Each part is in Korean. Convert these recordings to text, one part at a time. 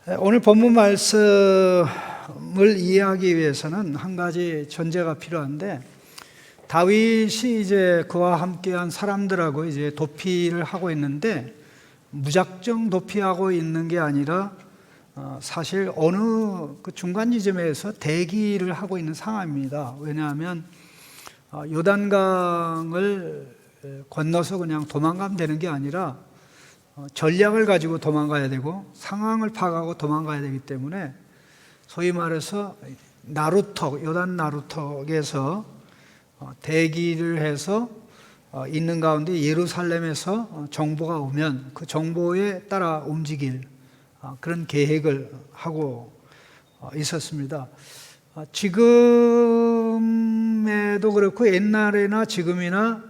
오늘 본문 말씀을 이해하기 위해서는 한 가지 전제가 필요한데, 다윗이 이제 그와 함께한 사람들하고 이제 도피를 하고 있는데, 무작정 도피하고 있는 게 아니라 사실 어느 그 중간 지점에서 대기를 하고 있는 상황입니다. 왜냐하면 요단강을 건너서 그냥 도망가면 되는 게 아니라 전략을 가지고 도망가야 되고 상황을 파악하고 도망가야 되기 때문에, 소위 말해서 나루턱, 요단 나루턱에서 대기를 해서 있는 가운데 예루살렘에서 정보가 오면 그 정보에 따라 움직일 그런 계획을 하고 있었습니다. 지금에도 그렇고 옛날에나 지금이나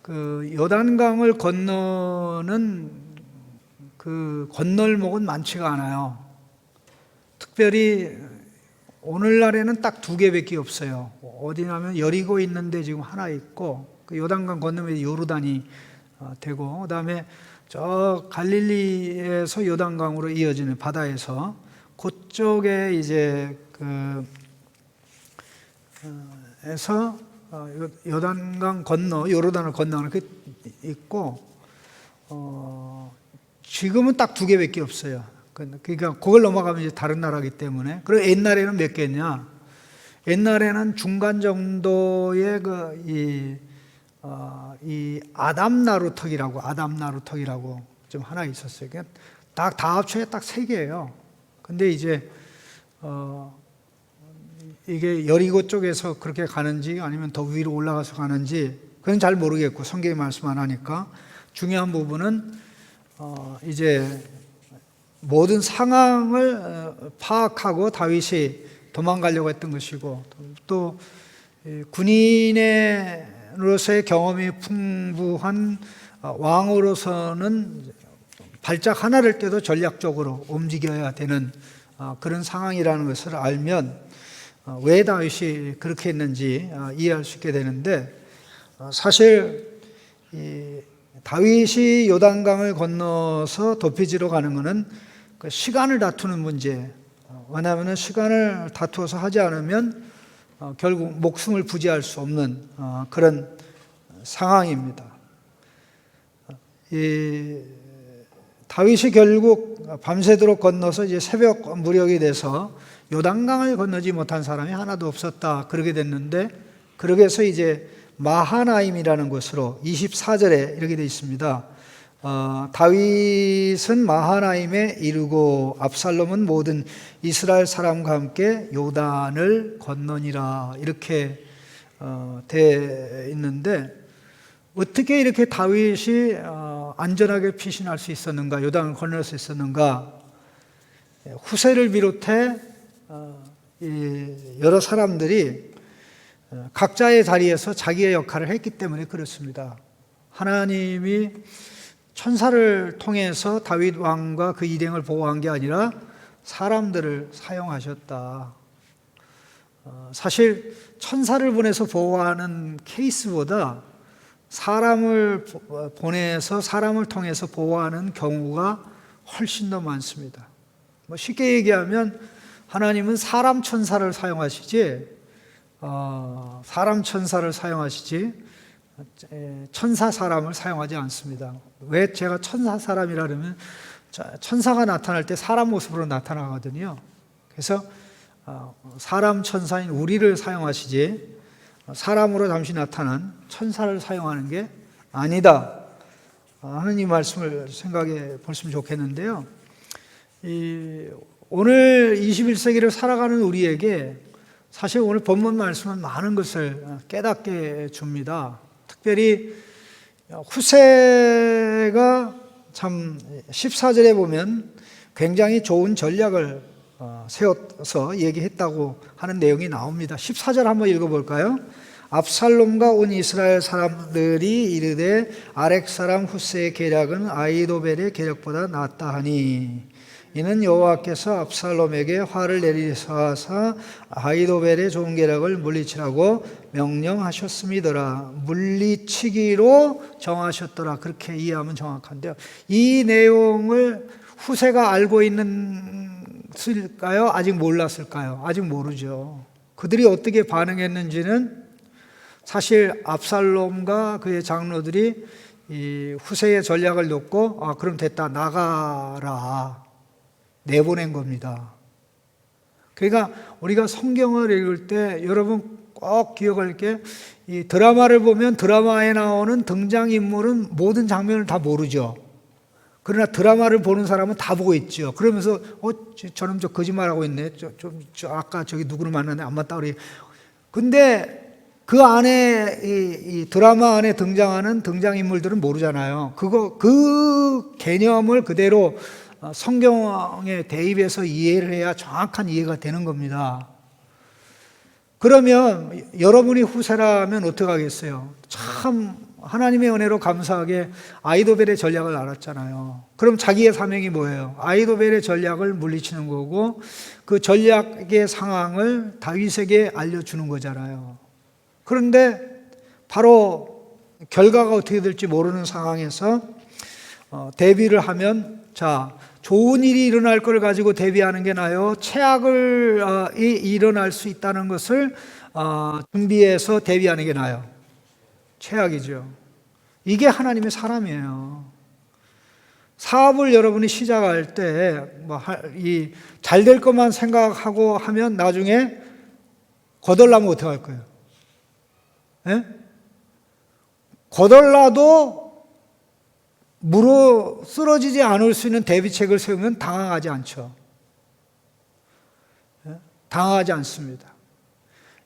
그 요단강을 건너는 그 건널목은 많지가 않아요. 특별히 오늘날에는 딱 두 개밖에 없어요. 어디냐면 여리고 있는데 지금 하나 있고, 그 요단강 건너면 요르단이 되고, 그 다음에 저 갈릴리에서 요단강으로 이어지는 바다에서 그쪽에 이제 에서 요단강 건너 요르단을 건너는 게 있고, 지금은 딱 두 개밖에 없어요. 그러니까 그걸 넘어가면 이제 다른 나라이기 때문에. 그리고 옛날에는 몇 개냐? 옛날에는 중간 정도의 이 아담 나루턱이라고 좀 하나 있었어요. 그냥 다 합쳐야 딱 세 개예요. 근데 이제 이게 여리고 쪽에서 그렇게 가는지 아니면 더 위로 올라가서 가는지 그건 잘 모르겠고, 성경이 말씀 안 하니까. 중요한 부분은 이제 모든 상황을 파악하고 다윗이 도망가려고 했던 것이고, 또 군인으로서의 경험이 풍부한 왕으로서는 발작 하나를 떼도 전략적으로 움직여야 되는 그런 상황이라는 것을 알면 왜 다윗이 그렇게 했는지 이해할 수 있게 되는데, 사실 다윗이 요단강을 건너서 도피지로 가는 것은 그 시간을 다투는 문제. 왜냐하면 시간을 다투어서 하지 않으면 결국 목숨을 부지할 수 없는 그런 상황입니다. 다윗이 결국 밤새도록 건너서 이제 새벽 무렵이 돼서 요단강을 건너지 못한 사람이 하나도 없었다, 그러게 됐는데, 그러게 해서 이제 마하나임이라는 곳으로 24절에 이렇게 되어 있습니다. 다윗은 마하나임에 이르고 압살롬은 모든 이스라엘 사람과 함께 요단을 건너니라, 이렇게 되어 있는데, 어떻게 이렇게 다윗이 안전하게 피신할 수 있었는가, 요단을 건널 수 있었는가? 후세를 비롯해 여러 사람들이 각자의 자리에서 자기의 역할을 했기 때문에 그렇습니다. 하나님이 천사를 통해서 다윗 왕과 그 일행을 보호한 게 아니라 사람들을 사용하셨다. 사실 천사를 보내서 보호하는 케이스보다 사람을 보내서 사람을 통해서 보호하는 경우가 훨씬 더 많습니다. 쉽게 얘기하면 하나님은 사람 천사를 사용하시지 천사 사람을 사용하지 않습니다. 왜 제가 천사 사람이라 그러면, 천사가 나타날 때 사람 모습으로 나타나거든요. 그래서 사람 천사인 우리를 사용하시지 사람으로 잠시 나타난 천사를 사용하는 게 아니다 하는 이 말씀을 생각해 보시면 좋겠는데요. 오늘 21세기를 살아가는 우리에게 사실 오늘 본문 말씀은 많은 것을 깨닫게 줍니다. 특별히 후세가 참 14절에 보면 굉장히 좋은 전략을 세워서 얘기했다고 하는 내용이 나옵니다. 14절 한번 읽어볼까요? 압살롬과 온 이스라엘 사람들이 이르되 아렉 사람 후세의 계략은 아히도벨의 계략보다 낫다 하니, 이는 여호와께서 압살롬에게 화를 내리사 하사 아히도벨의 좋은 계략을 물리치라고 명령하셨음이더라. 물리치기로 정하셨더라. 그렇게 이해하면 정확한데요. 이 내용을 후세가 알고 있는 알았을까요? 아직 몰랐을까요? 아직 모르죠. 그들이 어떻게 반응했는지는 사실 압살롬과 그의 장로들이 이 후세의 전략을 놓고 그럼 됐다, 나가라, 내보낸 겁니다. 그러니까 우리가 성경을 읽을 때 여러분 꼭 기억할 게, 이 드라마를 보면 드라마에 나오는 등장인물은 모든 장면을 다 모르죠. 그러나 드라마를 보는 사람은 다 보고 있죠. 그러면서 저놈 저 거짓말하고 있네. 아까 저기 누구를 만났네, 안 맞다 그래. 근데 그 안에 이 드라마 안에 등장하는 등장인물들은 모르잖아요. 그 개념을 그대로 성경에 대입해서 이해를 해야 정확한 이해가 되는 겁니다. 그러면 여러분이 후세라면 어떻게 하겠어요? 참 하나님의 은혜로 감사하게 아이도벨의 전략을 알았잖아요. 그럼 자기의 사명이 뭐예요? 아이도벨의 전략을 물리치는 거고, 그 전략의 상황을 다윗에게 알려주는 거잖아요. 그런데 바로 결과가 어떻게 될지 모르는 상황에서 대비를 하면, 자, 좋은 일이 일어날 걸 가지고 대비하는 게 나아요, 최악이 일어날 수 있다는 것을 준비해서 대비하는 게 나아요? 최악이죠. 이게 하나님의 사람이에요. 사업을 여러분이 시작할 때 잘 될 것만 생각하고 하면 나중에 거덜나면 어떻게 할 거예요? 예? 거덜나도 물어 쓰러지지 않을 수 있는 대비책을 세우면 당황하지 않죠. 당황하지 않습니다.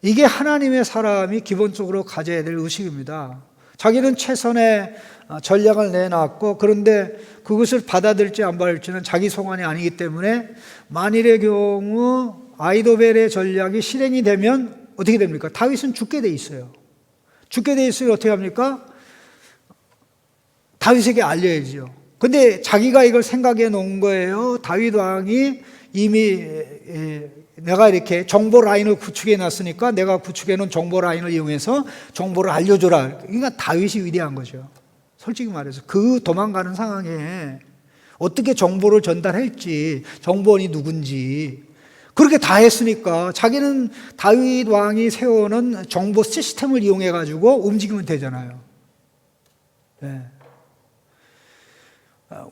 이게 하나님의 사람이 기본적으로 가져야 될 의식입니다. 자기는 최선의 전략을 내놨고, 그런데 그것을 받아들일지 안 받을지는 자기 소관이 아니기 때문에 만일의 경우 아이도벨의 전략이 실행이 되면 어떻게 됩니까? 다윗은 죽게 돼 있어요. 죽게 돼 있으면 어떻게 합니까? 다윗에게 알려야죠. 근데 자기가 이걸 생각해 놓은 거예요. 다윗 왕이 이미 내가 이렇게 정보 라인을 구축해 놨으니까 내가 구축해 놓은 정보 라인을 이용해서 정보를 알려줘라. 그러니까 다윗이 위대한 거죠. 솔직히 말해서 그 도망가는 상황에 어떻게 정보를 전달할지, 정보원이 누군지 그렇게 다 했으니까 자기는 다윗 왕이 세워놓은 정보 시스템을 이용해 가지고 움직이면 되잖아요. 네.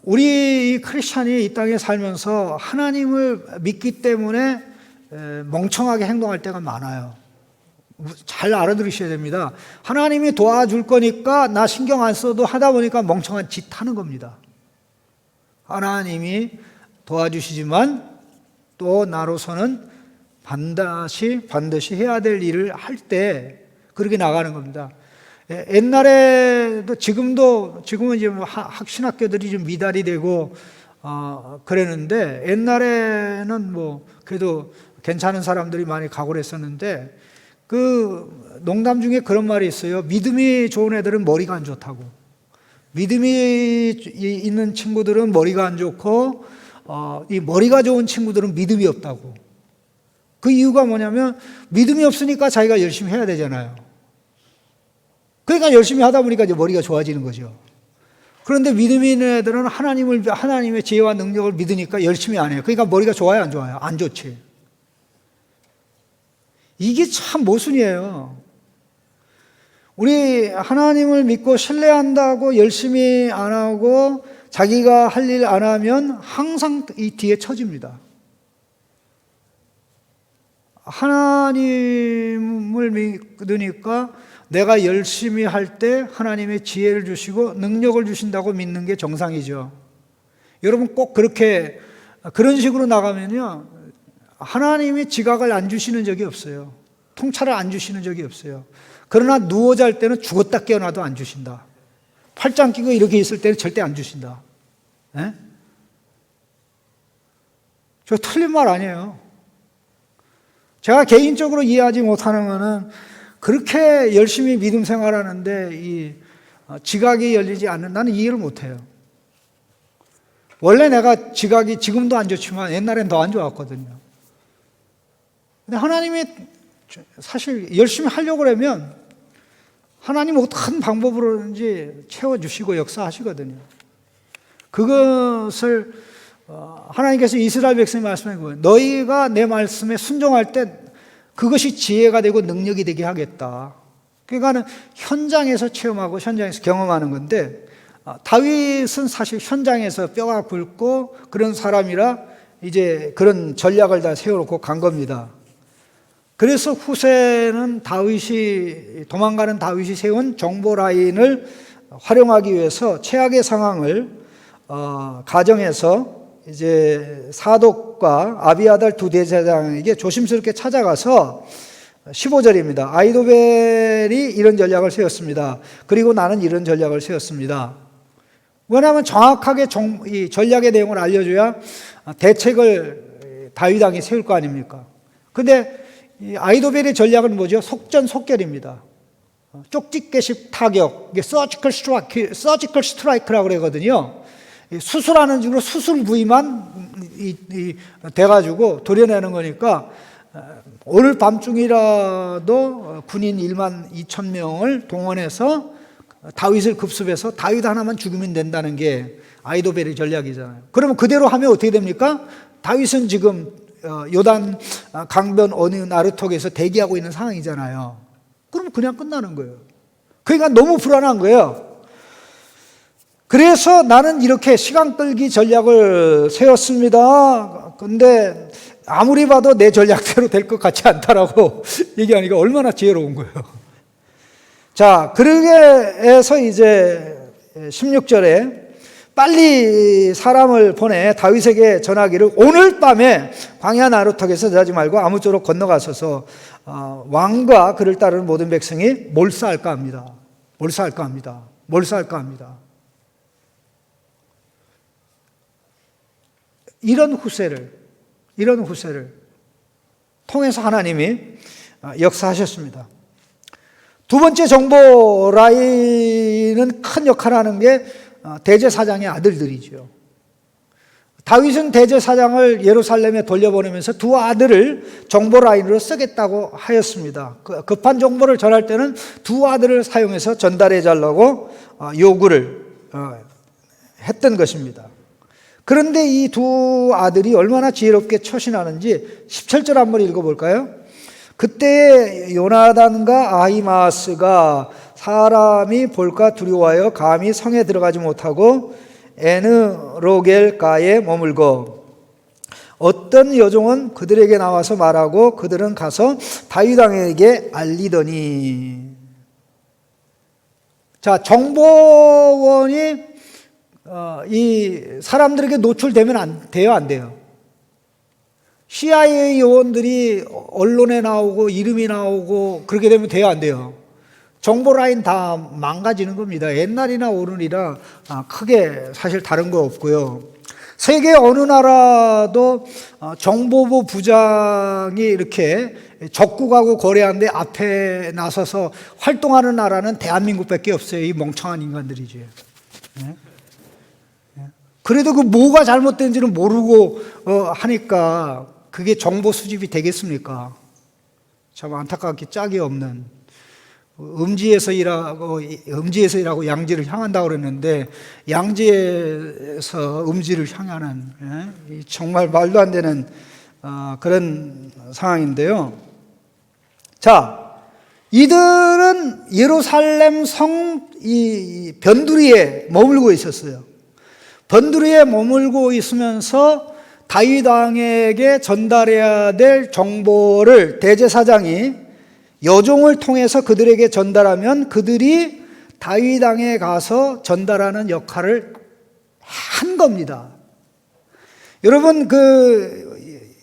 우리 크리스찬이 이 땅에 살면서 하나님을 믿기 때문에 멍청하게 행동할 때가 많아요. 잘 알아들으셔야 됩니다. 하나님이 도와줄 거니까 나 신경 안 써도 하다 보니까 멍청한 짓 하는 겁니다. 하나님이 도와주시지만 또 나로서는 반드시 해야 될 일을 할 때 그렇게 나가는 겁니다. 옛날에도 지금은 이제 신학교들이 좀 미달이 되고 그랬는데, 옛날에는 그래도 괜찮은 사람들이 많이 가고 했었는데, 그 농담 중에 그런 말이 있어요. 믿음이 좋은 애들은 머리가 안 좋다고. 믿음이 있는 친구들은 머리가 안 좋고, 이 머리가 좋은 친구들은 믿음이 없다고. 그 이유가 뭐냐면 믿음이 없으니까 자기가 열심히 해야 되잖아요. 그러니까 열심히 하다 보니까 이제 머리가 좋아지는 거죠. 그런데 믿음이 있는 애들은 하나님의 지혜와 능력을 믿으니까 열심히 안 해요. 그러니까 머리가 좋아요, 안 좋아요? 안 좋지. 이게 참 모순이에요. 우리 하나님을 믿고 신뢰한다고 열심히 안 하고 자기가 할 일 안 하면 항상 이 뒤에 처집니다. 하나님을 믿으니까 내가 열심히 할 때 하나님의 지혜를 주시고 능력을 주신다고 믿는 게 정상이죠. 여러분 꼭 그런 식으로 나가면요, 하나님이 지각을 안 주시는 적이 없어요. 통찰을 안 주시는 적이 없어요. 그러나 누워 잘 때는 죽었다 깨어나도 안 주신다. 팔짱 끼고 이렇게 있을 때는 절대 안 주신다. 네? 저 틀린 말 아니에요. 제가 개인적으로 이해하지 못하는 것은, 그렇게 열심히 믿음 생활하는데 이 지각이 열리지 않는, 나는 이해를 못해요. 원래 내가 지각이 지금도 안 좋지만 옛날엔 더 안 좋았거든요. 근데 하나님이 사실 열심히 하려고 그러면 하나님 어떤 방법으로든지 채워주시고 역사하시거든요. 그것을 하나님께서 이스라엘 백성에 말씀하신 거예요. 너희가 내 말씀에 순종할 때 그것이 지혜가 되고 능력이 되게 하겠다. 그러니까는 현장에서 체험하고 현장에서 경험하는 건데, 다윗은 사실 현장에서 뼈가 굵고 그런 사람이라 이제 그런 전략을 다 세워놓고 간 겁니다. 그래서 후세는 도망가는 다윗이 세운 정보 라인을 활용하기 위해서 최악의 상황을 가정해서 이제 사독과 아비아달 두 대제사장에게 조심스럽게 찾아가서 15절입니다. 아히도벨이 이런 전략을 세웠습니다. 그리고 나는 이런 전략을 세웠습니다. 왜냐하면 정확하게 이 전략의 내용을 알려줘야 대책을 다윗 왕이 세울 거 아닙니까? 근데 이 아히도벨의 전략은 뭐죠? 속전속결입니다. 쪽집게식 타격, 이게 서지컬 스트라이크라고 그러거든요. 수술하는 식으로 수술 부위만 돼가지고 도려내는 거니까 오늘 밤중이라도 군인 1만 2천 명을 동원해서 다윗을 급습해서 다윗 하나만 죽이면 된다는 게 아히도벨의 전략이잖아요. 그러면 그대로 하면 어떻게 됩니까? 다윗은 지금 요단 강변 어느 나루턱에서 대기하고 있는 상황이잖아요. 그럼 그냥 끝나는 거예요. 그러니까 너무 불안한 거예요. 그래서 나는 이렇게 시간 끌기 전략을 세웠습니다. 근데 아무리 봐도 내 전략대로 될 것 같지 않다라고 얘기하니까 얼마나 지혜로운 거예요. 자, 그러게 해서 이제 16절에 빨리 사람을 보내 다윗에게 전하기를 오늘 밤에 광야 나루턱에서 자지 말고 아무쪼록 건너가셔서 왕과 그를 따르는 모든 백성이 몰사할까 합니다. 몰사할까 합니다. 몰사할까 합니다. 이런 후세를 통해서 하나님이 역사하셨습니다. 두 번째 정보 라인은 큰 역할을 하는 게 대제사장의 아들들이죠. 다윗은 대제사장을 예루살렘에 돌려보내면서 두 아들을 정보 라인으로 쓰겠다고 하였습니다. 급한 정보를 전할 때는 두 아들을 사용해서 전달해 달라고 요구를 했던 것입니다. 그런데 이 두 아들이 얼마나 지혜롭게 처신하는지 17절 한번 읽어볼까요? 그때 요나단과 아히마스가 사람이 볼까 두려워하여 감히 성에 들어가지 못하고 에느로겔가에 머물고 어떤 여종은 그들에게 나와서 말하고 그들은 가서 다윗 왕에게 알리더니. 자, 정보원이 이 사람들에게 노출되면 돼요, 안 돼요? CIA 요원들이 언론에 나오고 이름이 나오고 그렇게 되면 돼요, 안 돼요? 정보 라인 다 망가지는 겁니다. 옛날이나 오늘이나 크게 사실 다른 거 없고요. 세계 어느 나라도 정보부 부장이 이렇게 적국하고 거래하는데 앞에 나서서 활동하는 나라는 대한민국밖에 없어요. 이 멍청한 인간들이지. 그래도 그 뭐가 잘못된지는 모르고 하니까 그게 정보 수집이 되겠습니까? 참 안타깝게 짝이 없는, 음지에서 일하고 양지를 향한다고 그랬는데 양지에서 음지를 향하는 정말 말도 안 되는 그런 상황인데요. 자, 이들은 예루살렘 성 이 변두리에 머물고 있었어요. 변두리에 머물고 있으면서 다윗 왕에게 전달해야 될 정보를 대제사장이 여종을 통해서 그들에게 전달하면 그들이 다윗 왕에 가서 전달하는 역할을 한 겁니다. 여러분,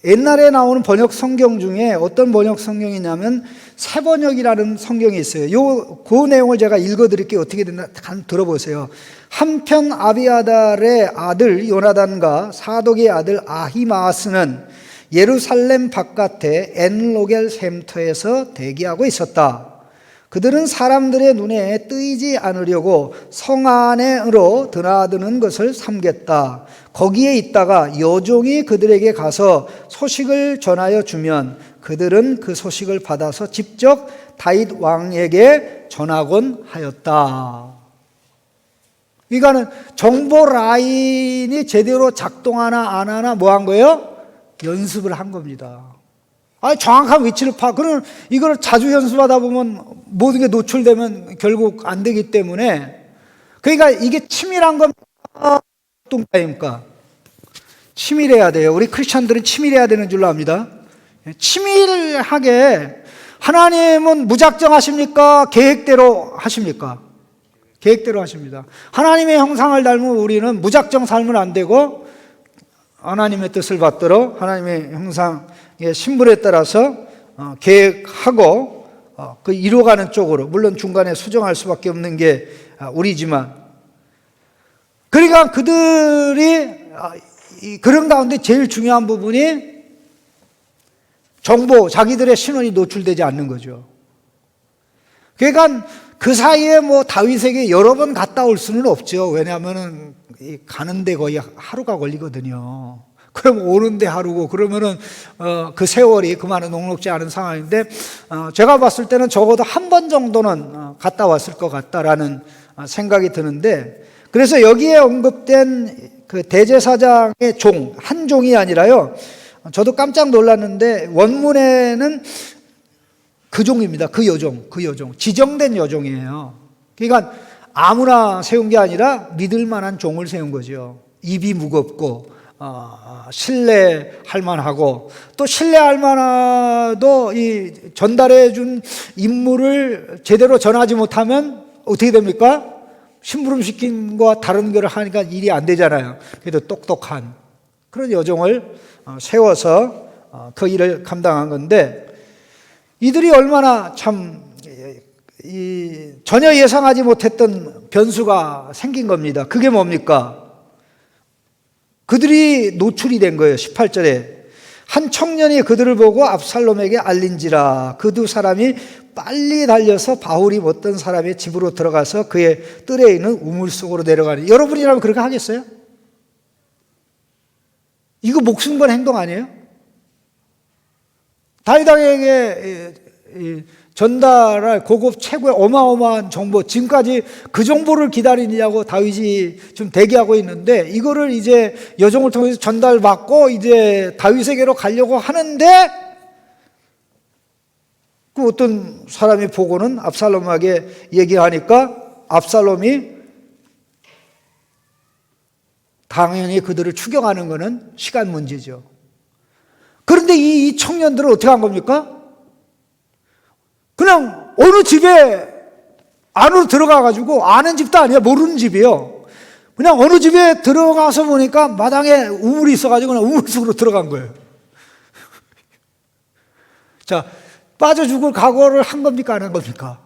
옛날에 나오는 번역 성경 중에 어떤 번역 성경이냐면 새번역이라는 성경이 있어요. 그 내용을 제가 읽어드릴게요. 어떻게 됐나 들어보세요. 한편 아비아달의 아들 요나단과 사독의 아들 아히마스는 예루살렘 바깥에 엔로겔 샘터에서 대기하고 있었다. 그들은 사람들의 눈에 뜨이지 않으려고 성 안으로 드나드는 것을 삼겠다. 거기에 있다가 여종이 그들에게 가서 소식을 전하여 주면 그들은 그 소식을 받아서 직접 다윗 왕에게 전하곤 하였다. 그러니까는 정보 라인이 제대로 작동하나 안 하나 뭐 한 거예요? 연습을 한 겁니다. 아니, 정확한 위치를 그러면 이걸 자주 연습하다 보면 모든 게 노출되면 결국 안 되기 때문에, 그러니까 이게 치밀한 겁니까? 뚱따입니까? 치밀해야 돼요. 우리 크리스천들은 치밀해야 되는 줄로 압니다. 치밀하게. 하나님은 무작정 하십니까? 계획대로 하십니까? 계획대로 하십니다. 하나님의 형상을 닮은 우리는 무작정 살면 안 되고, 하나님의 뜻을 받들어 하나님의 형상의 신분에 따라서 계획하고 그 이루어가는 쪽으로, 물론 중간에 수정할 수밖에 없는 게 우리지만, 그러니까 그들이 그런 가운데 제일 중요한 부분이 정보, 자기들의 신원이 노출되지 않는 거죠. 그러니까 그 사이에 뭐 다윗에게 여러 번 갔다 올 수는 없죠. 왜냐하면은 가는데 거의 하루가 걸리거든요. 그럼 오는데 하루고, 그러면은 그 세월이 그만은 녹록지 않은 상황인데, 제가 봤을 때는 적어도 한 번 정도는 갔다 왔을 것 같다라는 생각이 드는데, 그래서 여기에 언급된 그 대제사장의 종, 한 종이 아니라요, 저도 깜짝 놀랐는데 원문에는 그 종입니다. 그 여종, 그 여종. 지정된 여종이에요. 그러니까 아무나 세운 게 아니라 믿을 만한 종을 세운 거죠. 입이 무겁고, 신뢰할 만하고, 또 신뢰할 만하도 이 전달해 준 임무를 제대로 전하지 못하면 어떻게 됩니까? 심부름 시킨 거와 다른 거를 하니까 일이 안 되잖아요. 그래도 똑똑한 그런 여종을 세워서 그 일을 감당한 건데, 이들이 얼마나 참 전혀 예상하지 못했던 변수가 생긴 겁니다. 그게 뭡니까? 그들이 노출이 된 거예요. 18절에 한 청년이 그들을 보고 압살롬에게 알린지라. 그 두 사람이 빨리 달려서 바울이 못던 사람의 집으로 들어가서 그의 뜰에 있는 우물 속으로 내려가니. 여러분이라면 그렇게 하겠어요? 이거 목숨 건 행동 아니에요? 다윗에게 전달할 고급 최고의 어마어마한 정보, 지금까지 그 정보를 기다리냐고 다윗이 좀 대기하고 있는데, 이거를 이제 여종을 통해서 전달받고 이제 다윗에게로 가려고 하는데, 그 어떤 사람이 보고는 압살롬에게 얘기하니까 압살롬이 당연히 그들을 추격하는 것은 시간 문제죠. 그런데 이 청년들은 어떻게 한 겁니까? 그냥 어느 집에 안으로 들어가가지고, 아는 집도 아니야, 모르는 집이에요. 그냥 어느 집에 들어가서 보니까 마당에 우물이 있어가지고 그냥 우물 속으로 들어간 거예요. 자, 빠져 죽을 각오를 한 겁니까, 안 한 겁니까?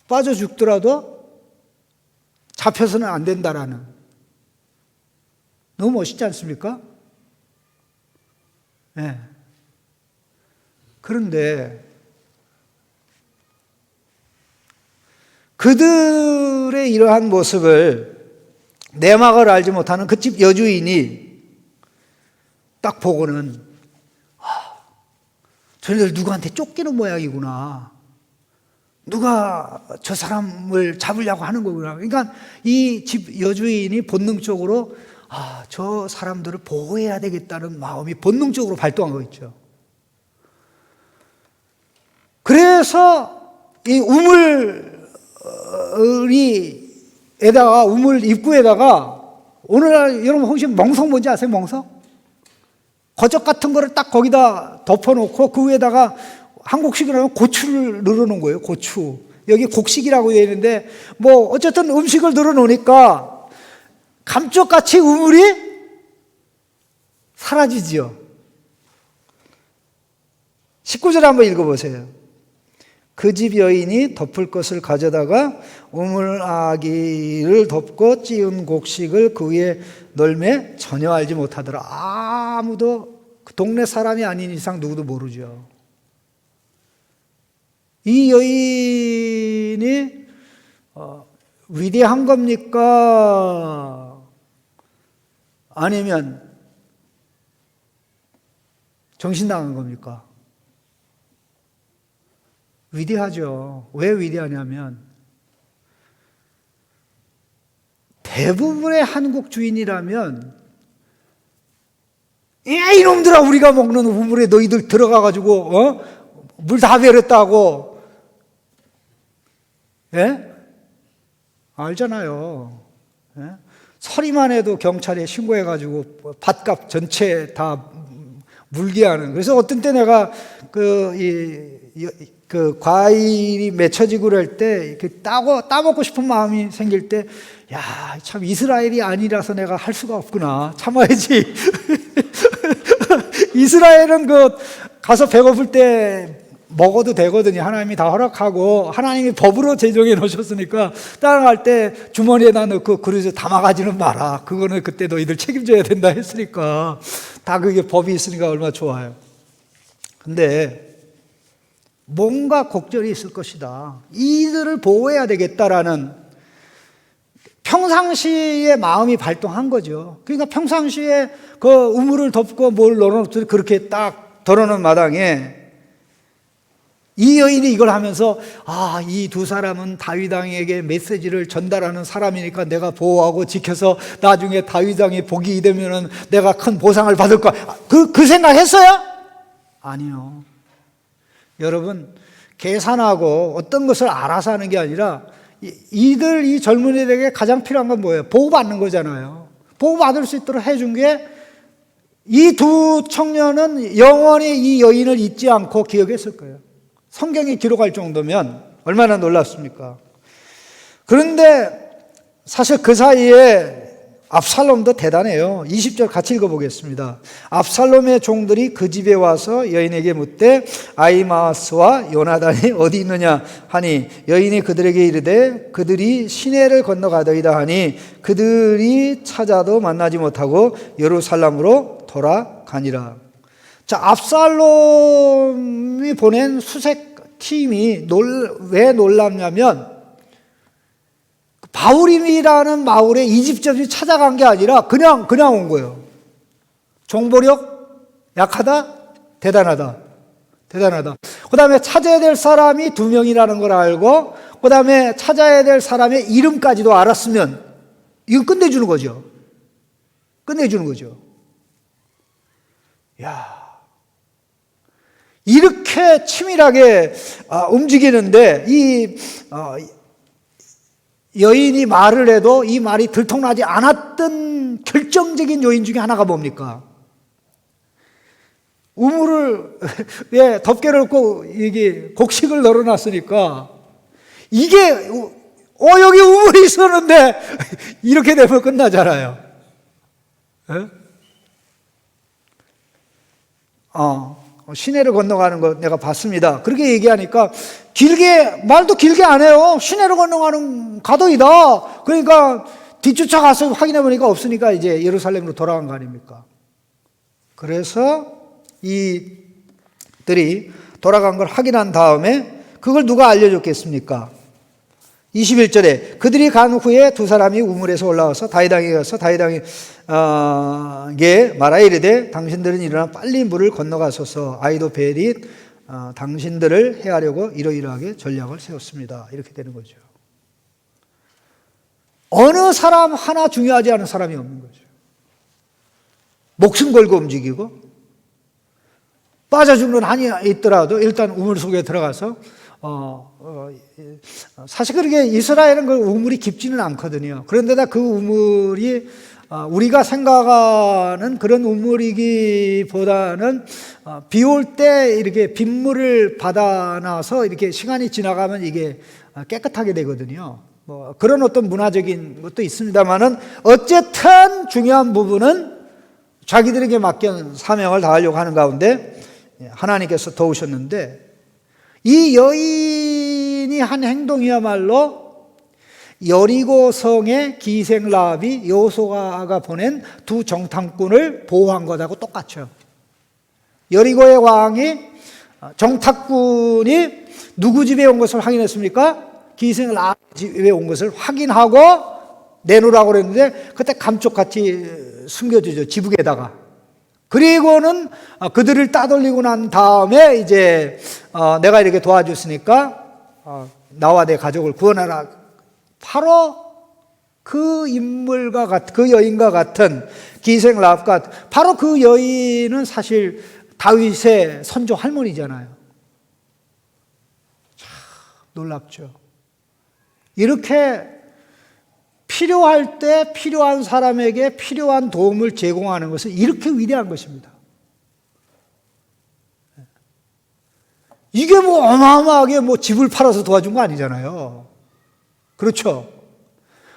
빠져 죽더라도 잡혀서는 안 된다라는. 너무 멋있지 않습니까? 네. 그런데 그들의 이러한 모습을 내막을 알지 못하는 그 집 여주인이 딱 보고는, 저희들 누구한테 쫓기는 모양이구나. 누가 저 사람을 잡으려고 하는 거구나. 그러니까 이 집 여주인이 본능적으로 저 사람들을 보호해야 되겠다는 마음이 본능적으로 발동한 거 있죠. 그래서 이 우물 입구에다가, 오늘날 여러분 혹시 멍석 뭔지 아세요? 멍석? 거적 같은 거를 딱 거기다 덮어놓고 그 위에다가 한국식으로 하면 고추를 늘어놓은 거예요. 고추. 여기 곡식이라고 되어 있는데, 뭐 어쨌든 음식을 늘어놓으니까 감쪽같이 우물이 사라지지요. 19절 한번 읽어보세요. 그 집 여인이 덮을 것을 가져다가 우물 아기를 덮고 찌운 곡식을 그 위에 널매 전혀 알지 못하더라. 아무도, 그 동네 사람이 아닌 이상 누구도 모르죠. 이 여인이 위대한 겁니까? 아니면 정신 나간 겁니까? 위대하죠. 왜 위대하냐면 대부분의 한국 주인이라면 이놈들아, 우리가 먹는 우물에 너희들 들어가가지고 물 다 버렸다고, 예? 알잖아요. 예? 서리만 해도 경찰에 신고해가지고 밭값 전체 다 물게 하는. 그래서 어떤 때 내가 그 과일이 맺혀지고 그럴 때 이렇게 따먹고 싶은 마음이 생길 때, 야, 참 이스라엘이 아니라서 내가 할 수가 없구나. 참아야지. 이스라엘은 가서 배고플 때 먹어도 되거든요. 하나님이 다 허락하고 하나님이 법으로 제정해 놓으셨으니까 따라갈 때 주머니에다 넣고 그릇에 담아가지는 마라. 그거는 그때 너희들 책임져야 된다 했으니까 다 그게 법이 있으니까 얼마나 좋아요. 근데 뭔가 곡절이 있을 것이다. 이들을 보호해야 되겠다라는 평상시에 마음이 발동한 거죠. 그러니까 평상시에 그 우물을 덮고 뭘 넣어놓듯 그렇게 딱 덜어놓은 마당에 이 여인이 이걸 하면서, 아, 이 두 사람은 다윗 왕에게 메시지를 전달하는 사람이니까 내가 보호하고 지켜서 나중에 다윗 왕이 복이 되면은 내가 큰 보상을 받을 거야. 그 생각했어요? 아니요. 여러분, 계산하고 어떤 것을 알아서 하는 게 아니라 이 젊은이들에게 가장 필요한 건 뭐예요? 보호받는 거잖아요. 보호받을 수 있도록 해준 게 이 두 청년은 영원히 이 여인을 잊지 않고 기억했을 거예요. 성경이 기록할 정도면 얼마나 놀랍습니까? 그런데 사실 그 사이에 압살롬도 대단해요. 20절 같이 읽어보겠습니다. 압살롬의 종들이 그 집에 와서 여인에게 묻되 아히마아스와 요나단이 어디 있느냐 하니 여인이 그들에게 이르되 그들이 시내를 건너가더이다 하니 그들이 찾아도 만나지 못하고 예루살렘으로 돌아가니라. 자, 압살롬이 보낸 수색 팀이 왜 놀랍냐면 바후림이라는 마을에 이집트인이 찾아간 게 아니라 그냥 온 거예요. 정보력 약하다? 대단하다. 그 다음에 찾아야 될 사람이 2명이라는 걸 알고 그 다음에 찾아야 될 사람의 이름까지도 알았으면 이건 끝내주는 거죠. 야, 이렇게 치밀하게 움직이는데 이 여인이 말을 해도 이 말이 들통나지 않았던 결정적인 요인 중에 하나가 뭡니까? 우물을 왜 덮개를 놓고 이게 곡식을 널어놨으니까 이게 여기 우물이 있었는데 이렇게 되면 끝나잖아요. 네? 시내를 건너가는 거 내가 봤습니다. 그렇게 얘기하니까 말도 길게 안 해요. 시내를 건너가는 가도이다. 그러니까 뒤쫓아 가서 확인해 보니까 없으니까 이제 예루살렘으로 돌아간 거 아닙니까? 그래서 이들이 돌아간 걸 확인한 다음에 그걸 누가 알려줬겠습니까? 21절에 그들이 간 후에 두 사람이 우물에서 올라와서 다윗왕에게 가서 다윗왕에게 말하여 이르되 당신들은 일어나 빨리 물을 건너가소서 아히도벨이 당신들을 해하려고 이러이러하게 전략을 세웠습니다. 이렇게 되는 거죠. 어느 사람 하나 중요하지 않은 사람이 없는 거죠. 목숨 걸고 움직이고 빠져 죽는 한이 있더라도 일단 우물 속에 들어가서 사실 그렇게 이스라엘은 그 우물이 깊지는 않거든요. 그런데다 그 우물이 우리가 생각하는 그런 우물이기보다는 비 올 때 이렇게 빗물을 받아놔서 이렇게 시간이 지나가면 이게 깨끗하게 되거든요. 뭐 그런 어떤 문화적인 것도 있습니다만은 어쨌든 중요한 부분은 자기들에게 맡긴 사명을 다하려고 하는 가운데 하나님께서 도우셨는데 이 여인이 한 행동이야말로 여리고성의 기생 라합이 여호수아가 보낸 두 정탐꾼을 보호한 것하고 똑같죠. 여리고의 왕이 정탐꾼이 누구 집에 온 것을 확인했습니까? 기생 라합 집에 온 것을 확인하고 내놓으라고 그랬는데 그때 감쪽같이 숨겨주죠. 지붕에다가. 그리고는 그들을 따돌리고 난 다음에 이제 내가 이렇게 도와줬으니까 나와 내 가족을 구원하라. 바로 그 인물과 같은, 그 여인과 같은 기생 라합과 바로 그 여인은 사실 다윗의 선조 할머니잖아요. 참 놀랍죠. 이렇게 필요할 때 필요한 사람에게 필요한 도움을 제공하는 것은 이렇게 위대한 것입니다. 이게 뭐 어마어마하게 뭐 집을 팔아서 도와준 거 아니잖아요. 그렇죠?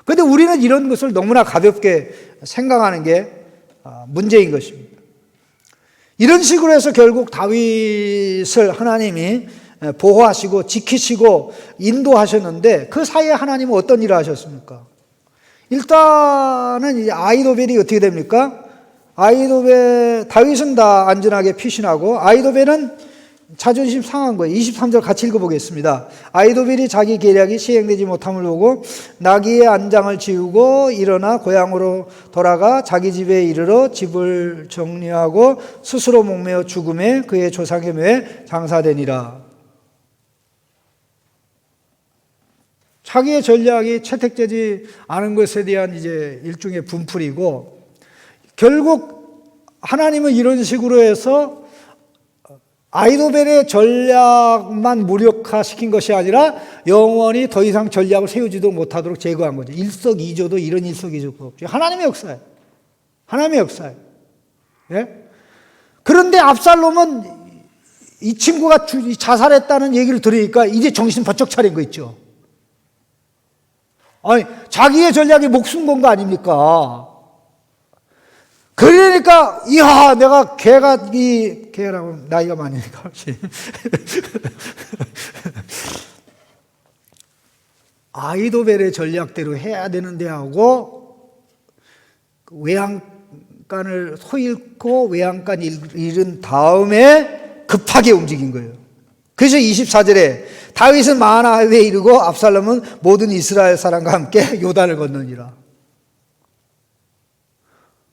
그런데 우리는 이런 것을 너무나 가볍게 생각하는 게 문제인 것입니다. 이런 식으로 해서 결국 다윗을 하나님이 보호하시고 지키시고 인도하셨는데 그 사이에 하나님은 어떤 일을 하셨습니까? 일단은 이제 아히도벨이 어떻게 됩니까? 다윗은 다 안전하게 피신하고 아히도벨은 자존심 상한 거예요. 23절 같이 읽어보겠습니다. 아히도벨이 자기 계략이 시행되지 못함을 보고 나귀의 안장을 지우고 일어나 고향으로 돌아가 자기 집에 이르러 집을 정리하고 스스로 목매어 죽음에 그의 조상의 묘에 장사되니라. 자기의 전략이 채택되지 않은 것에 대한 이제 일종의 분풀이고, 결국 하나님은 이런 식으로 해서 아히도벨의 전략만 무력화시킨 것이 아니라 영원히 더 이상 전략을 세우지도 못하도록 제거한 거죠. 일석이조도 이런 일석이조가 없죠. 하나님의 역사예요. 하나님의 역사예요. 예? 그런데 압살롬은 이 친구가 자살했다는 얘기를 들으니까 이제 정신 번쩍 차린 거 있죠. 아니, 자기의 전략이 목숨 건 거 아닙니까? 그러니까, 이야, 내가 걔라고 나이가 많으니까. 아히도벨의 전략대로 해야 되는데 하고, 외양간을 소잃고 외양간 잃은 다음에 급하게 움직인 거예요. 그래서 24절에 다윗은 마하나임에 이르고 압살롬은 모든 이스라엘 사람과 함께 요단을 건너니라.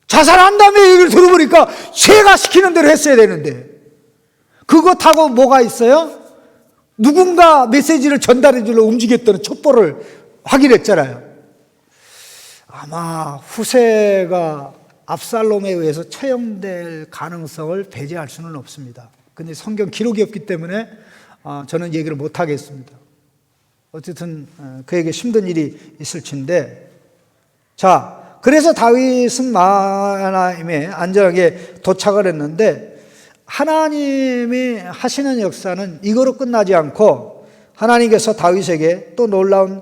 자살한 다음에 얘기를 들어보니까 제가 시키는 대로 했어야 되는데 그것하고 뭐가 있어요? 누군가 메시지를 전달해 주려 움직였다는 첩보를 확인했잖아요. 아마 후세가 압살롬에 의해서 처형될 가능성을 배제할 수는 없습니다. 근데 성경 기록이 없기 때문에 저는 얘기를 못 하겠습니다. 어쨌든 그에게 힘든 일이 있을진데, 자, 그래서 다윗은 마하나임에 안전하게 도착을 했는데 하나님이 하시는 역사는 이거로 끝나지 않고 하나님께서 다윗에게 또 놀라운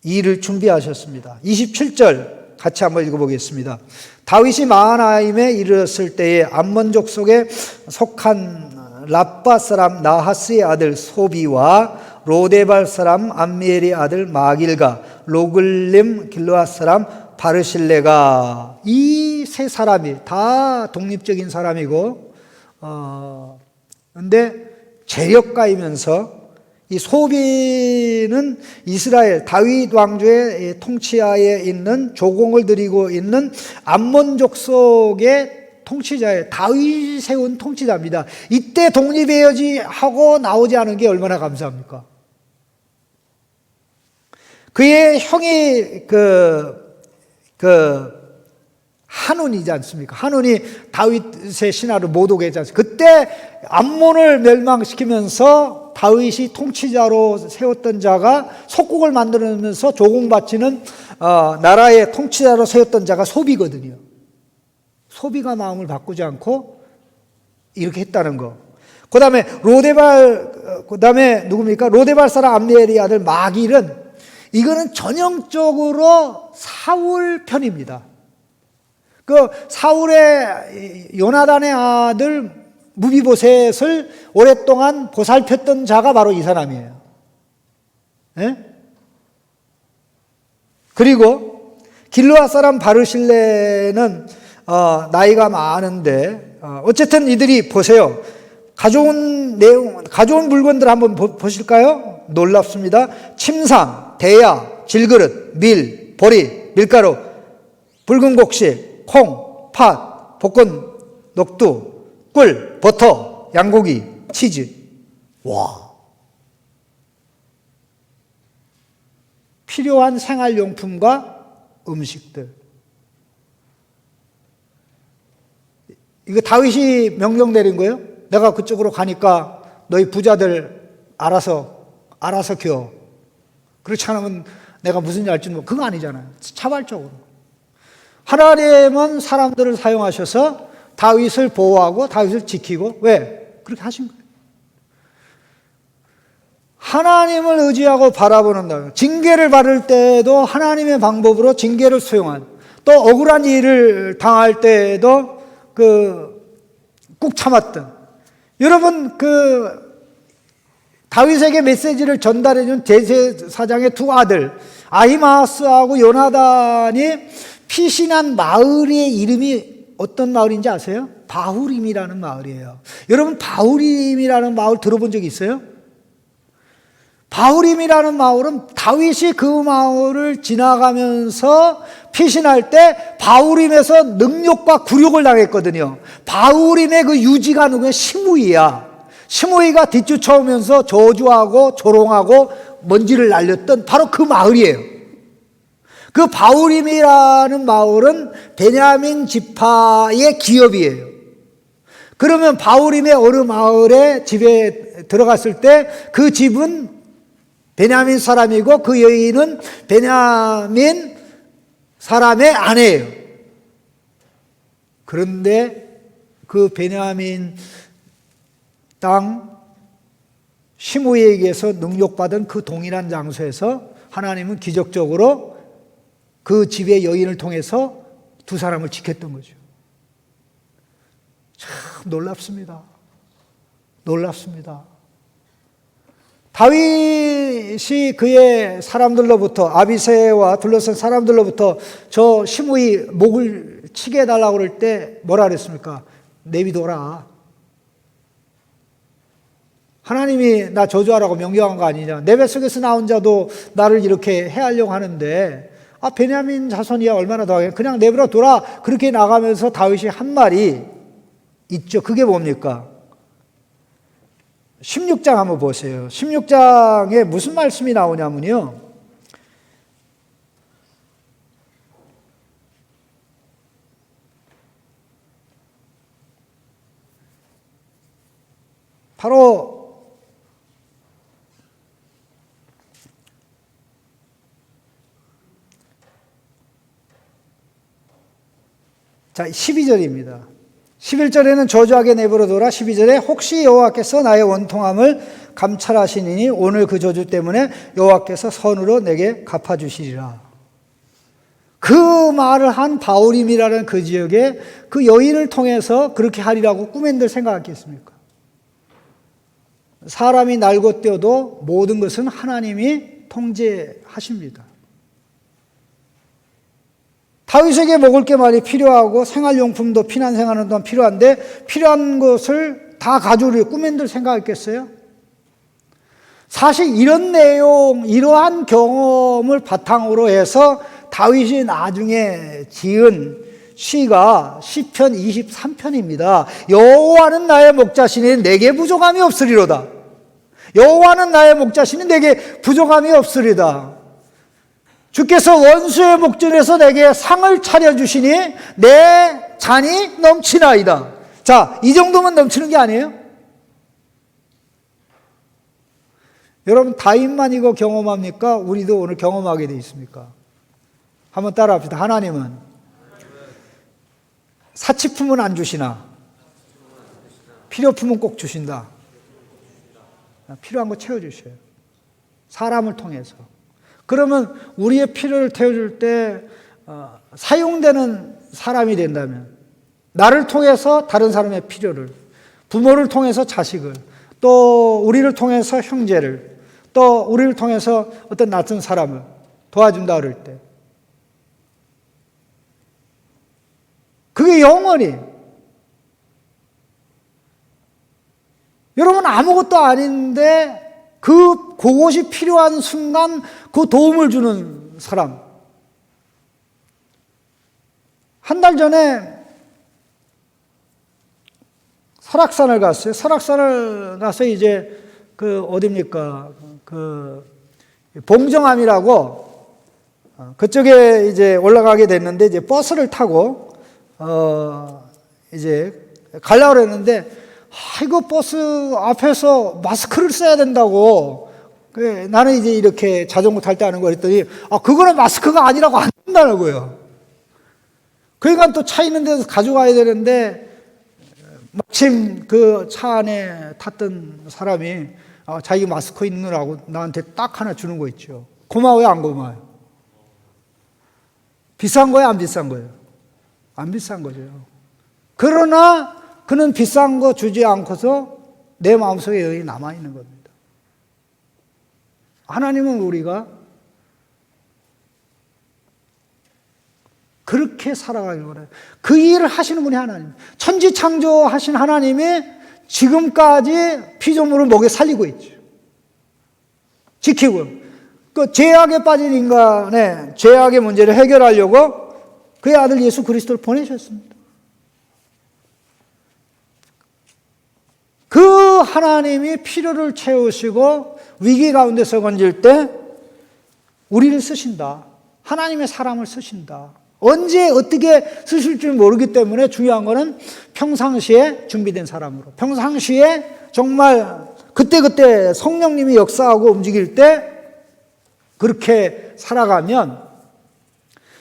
일을 준비하셨습니다. 27절 같이 한번 읽어보겠습니다. 다윗이 마하나임에 이르렀을 때에 암몬족 속에 속한 랍바 사람 나하스의 아들 소비와 로데발 사람 암미엘의 아들 마길과 로글림 길르앗 사람 바르실레가, 이 세 사람이 다 독립적인 사람이고 근데 재력가이면서 이 소비는 이스라엘 다윗 왕조의 통치하에 있는 조공을 드리고 있는 암몬족 속의 통치자예요. 다윗이 세운 통치자입니다. 이때 독립해야지 하고 나오지 않은 게 얼마나 감사합니까? 그의 형이 한운이지 않습니까? 한운이 다윗의 신하를 못 오게 했지 않습니까? 그때 암몬을 멸망시키면서 다윗이 통치자로 세웠던 자가 속국을 만들면서 조공바치는 나라의 통치자로 세웠던 자가 소비거든요. 소비가 마음을 바꾸지 않고 이렇게 했다는 거. 그 다음에 누굽니까? 로데발 사람 암미엘의 아들 마길은, 이거는 전형적으로 사울 편입니다. 그 사울의 요나단의 아들 무비보셋을 오랫동안 보살폈던 자가 바로 이 사람이에요. 예? 그리고 길르앗 사람 바르실레는 나이가 많은데 어쨌든 이들이 보세요. 가져온 물건들 한번 보실까요? 놀랍습니다. 침상, 대야, 질그릇, 밀, 보리, 밀가루, 붉은 곡식, 콩, 팥, 볶은 녹두, 꿀, 버터, 양고기, 치즈. 와. 필요한 생활용품과 음식들. 이거 다윗이 명령 내린 거예요. 내가 그쪽으로 가니까 너희 부자들 알아서 겨. 그렇지 않으면 내가 무슨 일 할지 그거 아니잖아요. 자발적으로. 하나님은 사람들을 사용하셔서 다윗을 보호하고 다윗을 지키고 왜? 그렇게 하신 거예요. 하나님을 의지하고 바라보는 징계를 받을 때도 하나님의 방법으로 징계를 수용한, 또 억울한 일을 당할 때에도 꾹 참았던, 여러분 다윗에게 메시지를 전달해준 제사장의 두 아들 아히마아스하고 요나단이 피신한 마을의 이름이 어떤 마을인지 아세요? 바후림이라는 마을이에요. 여러분 바후림이라는 마을 들어본 적 있어요? 바후림이라는 마을은 다윗이 그 마을을 지나가면서 피신할 때 바후림에서 능욕과 굴욕을 당했거든요. 바후림의 그 유지가 누구야? 시므이야. 시므이가 뒤쫓아오면서 저주하고 조롱하고 먼지를 날렸던 바로 그 마을이에요. 그 바후림이라는 마을은 베냐민 지파의 기업이에요. 그러면 바후림의 어느 마을에 집에 들어갔을 때 그 집은 베냐민 사람이고 그 여인은 베냐민 사람의 아내예요. 그런데 그 베냐민 땅 시므이에게서 능욕받은 그 동일한 장소에서 하나님은 기적적으로 그 집의 여인을 통해서 두 사람을 지켰던 거죠. 참 놀랍습니다. 놀랍습니다. 다윗이 그의 사람들로부터, 아비새와 둘러싼 사람들로부터 저 시므이 목을 치게 해달라고 그럴 때 뭐라 그랬습니까? 내비둬라. 하나님이 나 저주하라고 명령한 거 아니냐. 내 뱃속에서 나온 자도 나를 이렇게 해하려고 하는데 베냐민 자손이야 얼마나 더 하겠냐. 그냥 내버려 둬라. 그렇게 나가면서 다윗이 한 말이 있죠. 그게 뭡니까? 16장 한번 보세요. 16장에 무슨 말씀이 나오냐면요. 바로 자 12절입니다. 11절에는 저주하게 내버려둬라. 12절에 혹시 여호와께서 나의 원통함을 감찰하시니 오늘 그 저주 때문에 여호와께서 선으로 내게 갚아주시리라. 그 말을 한 바후림이라는 그 지역에 그 여인을 통해서 그렇게 하리라고 꿈엔들 생각했겠습니까? 사람이 날고 뛰어도 모든 것은 하나님이 통제하십니다. 다윗에게 먹을 게 많이 필요하고 생활용품도 피난 생활하는 동안 필요한데 필요한 것을 다 가지고 꿈엔들 생각했겠어요? 사실 이런 내용, 이러한 경험을 바탕으로 해서 다윗이 나중에 지은 시가 시편 23편입니다. 여호와는 나의 목자시니 내게 부족함이 없으리로다. 여호와는 나의 목자시니 내게 부족함이 없으리다. 주께서 원수의 목전에서 내게 상을 차려주시니 내 잔이 넘치나이다. 자, 이 정도면 넘치는 게 아니에요? 여러분 다윗만 이거 경험합니까? 우리도 오늘 경험하게 돼 있습니까? 한번 따라합시다. 하나님은 사치품은 안 주시나 필요품은 꼭 주신다. 필요한 거 채워주셔요. 사람을 통해서. 그러면 우리의 필요를 태워줄 때 사용되는 사람이 된다면 나를 통해서 다른 사람의 필요를, 부모를 통해서 자식을, 또 우리를 통해서 형제를, 또 우리를 통해서 어떤 낯선 사람을 도와준다 그럴 때 그게 영원히 여러분 아무것도 아닌데 그것이 필요한 순간 그 도움을 주는 사람. 한 달 전에 설악산을 갔어요. 설악산을 가서 이제 어딥니까? 봉정암이라고 그쪽에 이제 올라가게 됐는데 이제 버스를 타고 이제 가려고 그랬는데 이거 버스 앞에서 마스크를 써야 된다고. 나는 이제 이렇게 자전거 탈 때 하는 거 그랬더니 그거는 마스크가 아니라고 안 된다는 거예요. 그러니까 또 차 있는 데서 가져가야 되는데 마침 그 차 안에 탔던 사람이 자기 마스크 있느라고 나한테 딱 하나 주는 거 있죠. 고마워요, 안 고마워요? 비싼 거예요, 안 비싼 거예요? 안 비싼 거죠. 그러나 그는 비싼 거 주지 않고서 내 마음속에 여기 남아있는 겁니다. 하나님은 우리가 그렇게 살아가길 원해요. 그 일을 하시는 분이 하나님. 천지창조하신 하나님이 지금까지 피조물을 먹여 살리고 있죠. 지키고. 그 죄악에 빠진 인간의 죄악의 문제를 해결하려고 그의 아들 예수 그리스도를 보내셨습니다. 그 하나님이 필요를 채우시고 위기 가운데서 건질 때 우리를 쓰신다. 하나님의 사람을 쓰신다. 언제 어떻게 쓰실 줄 모르기 때문에 중요한 거는 평상시에 준비된 사람으로, 평상시에 정말 그때그때 성령님이 역사하고 움직일 때 그렇게 살아가면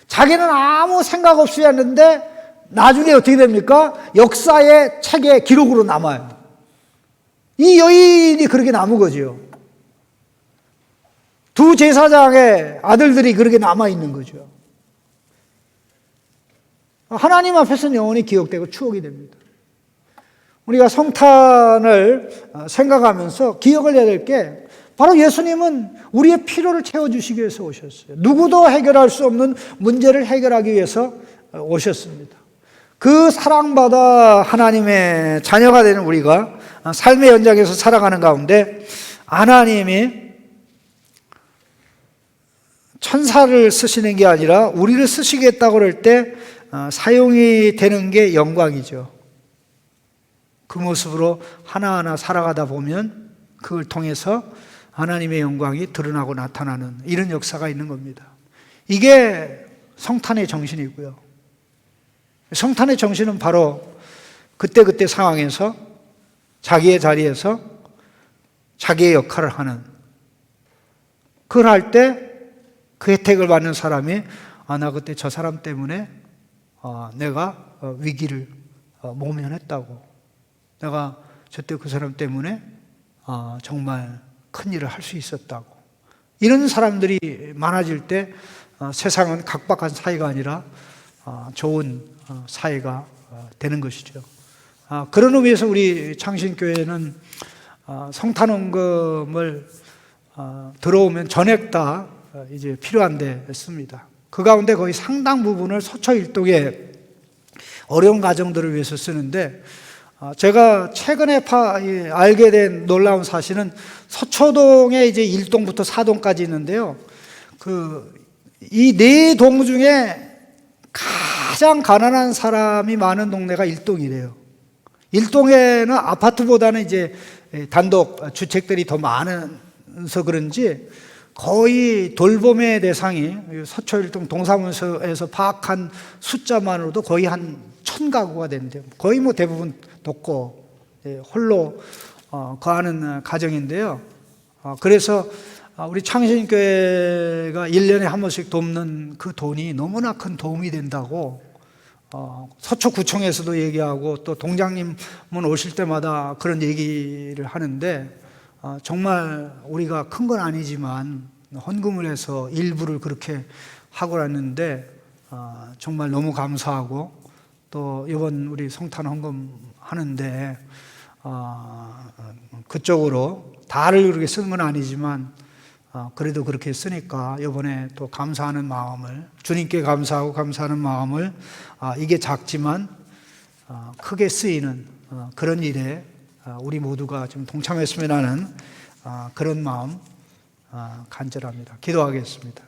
자기는 아무 생각 없이 했는데 나중에 어떻게 됩니까? 역사의 책의 기록으로 남아요. 이 여인이 그렇게 남은 거죠. 두 제사장의 아들들이 그렇게 남아있는 거죠. 하나님 앞에서는 영원히 기억되고 추억이 됩니다. 우리가 성탄을 생각하면서 기억을 해야 될 게 바로 예수님은 우리의 필요를 채워주시기 위해서 오셨어요. 누구도 해결할 수 없는 문제를 해결하기 위해서 오셨습니다. 그 사랑받아 하나님의 자녀가 되는 우리가 삶의 연장에서 살아가는 가운데 하나님이 천사를 쓰시는 게 아니라 우리를 쓰시겠다고 그럴 때 사용이 되는 게 영광이죠. 그 모습으로 하나하나 살아가다 보면 그걸 통해서 하나님의 영광이 드러나고 나타나는 이런 역사가 있는 겁니다. 이게 성탄의 정신이고요. 성탄의 정신은 바로 그때그때 상황에서 자기의 자리에서 자기의 역할을 하는, 그걸 할 때 그 혜택을 받는 사람이 나 그때 저 사람 때문에 내가 위기를 모면했다고, 내가 저때 그 사람 때문에 정말 큰 일을 할 수 있었다고. 이런 사람들이 많아질 때 세상은 각박한 사회가 아니라 좋은 사회가 되는 것이죠. 그런 의미에서 우리 창신교회는 성탄원금을 들어오면 전액 다 이제 필요한데 씁니다. 그 가운데 거의 상당 부분을 서초일동의 어려운 가정들을 위해서 쓰는데, 제가 최근에 알게 된 놀라운 사실은 서초동에 이제 1동부터 4동까지 있는데요. 이 네 동 중에 가장 가난한 사람이 많은 동네가 1동이래요. 1동에는 아파트보다는 이제 단독 주택들이 더 많아서 그런지 거의 돌봄의 대상이 서초 1동 동사무소에서 파악한 숫자만으로도 거의 한 1000가구가 되는데요. 거의 뭐 대부분 돕고 홀로 거하는 가정인데요. 그래서 우리 창신교회가 1년에 한 번씩 돕는 그 돈이 너무나 큰 도움이 된다고 서초구청에서도 얘기하고, 또 동장님은 오실 때마다 그런 얘기를 하는데, 정말 우리가 큰 건 아니지만 헌금을 해서 일부를 그렇게 하고 왔는데 정말 너무 감사하고, 또 이번 우리 성탄 헌금 하는데 그쪽으로 다를 그렇게 쓰는 건 아니지만 그래도 그렇게 쓰니까 이번에 또 감사하는 마음을, 주님께 감사하고 감사하는 마음을 이게 작지만 크게 쓰이는 그런 일에 우리 모두가 좀 동참했으면 하는 그런 마음 간절합니다. 기도하겠습니다.